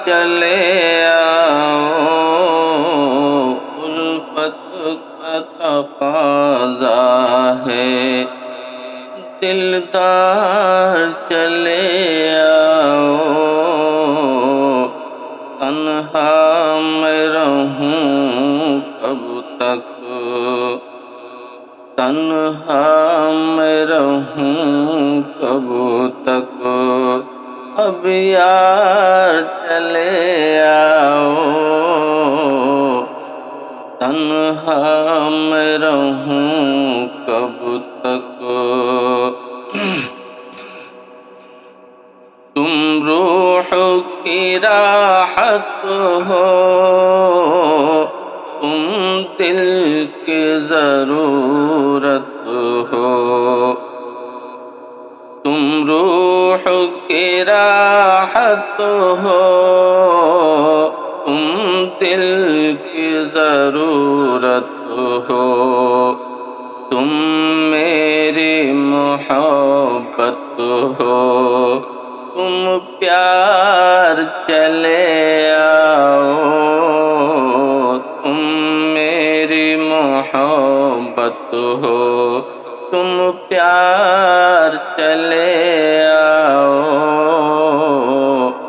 چلے آؤ، الفت کا تقاضا ہے، دلدار چلے آؤ، تنہا میں رہوں کب تک، تنہا میں رہوں کب تک، اب یار چلے آؤ، تنہا میں رہوں کب تک۔ تم روح کی راحت ہو، تم دل کی ضرورت ہو، تم روح کی راحت ہو، تم دل کی ضرورت ہو، تم میری محبت ہو، تم پیار چلے آؤ، تم میری محبت ہو، تم پیار چلے آؤ،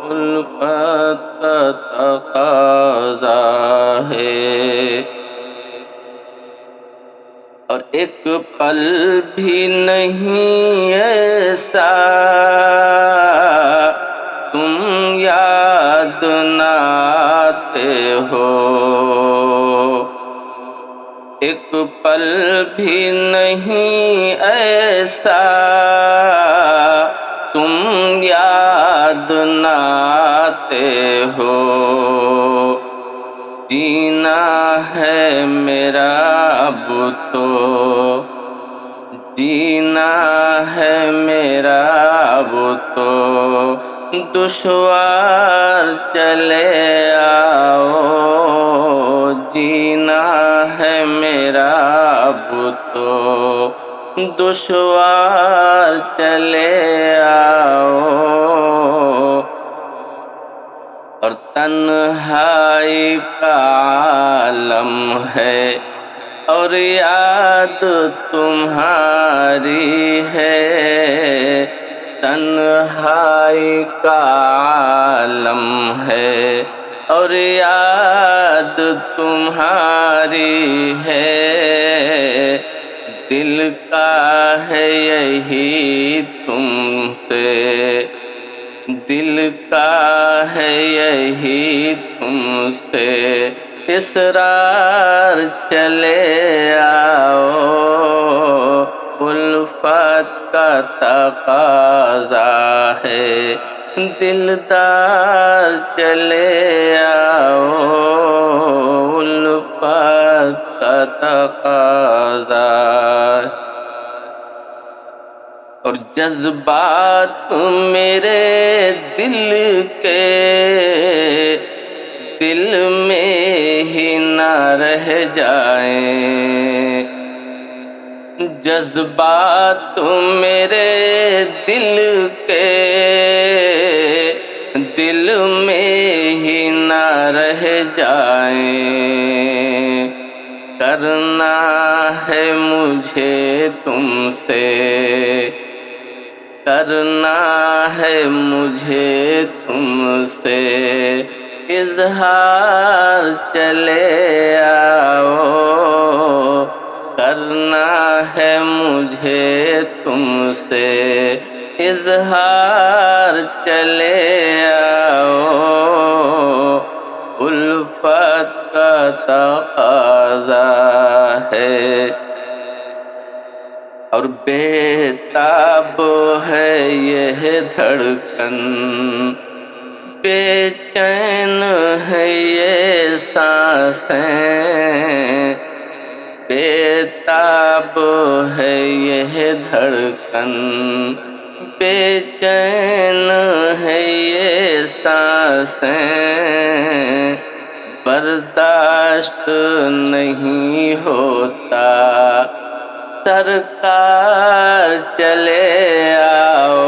الفت کا تقاضا ہے۔ اور ایک پل بھی نہیں ایسا تم یاد نہ آتے ہو، ایک پل بھی نہیں ایسا تم یاد نہ آتے ہو، جینا ہے میرا اب تو، جینا ہے میرا اب تو، دشوار چلے آؤ، جینا ہے میرا اب تو، دشوار چلے آؤ، اور تنہائی کا عالم ہے، اور یاد تمہاری ہے، تنہائی کا عالم ہے، اور یاد تمہاری ہے، دل کا ہے یہی تم سے، دل کا ہے یہی تم سے، اصرار چلے آؤ، الفت کا تقاضا ہے، دلدار چلے آؤ، الفت کا تقاضا۔ اور جذبات میرے دل کے دل میں ہی نہ رہ جائیں، جذبات میرے دل کے دل میں ہی نہ رہ جائیں، کرنا ہے مجھے تم سے، کرنا ہے مجھے تم سے، اظہار چلے آؤ، کرنا ہے مجھے تم سے، اظہار چلے آؤ، الفت کا تقاضا ہے۔ اور بےتاب ہے یہ دھڑکن، بے چین ہے یہ سانسیں، بےتاب ہے یہ دھڑکن، بے چین ہے یہ سانسیں، برداشت نہیں ہوتا، سرکار چلے آؤ،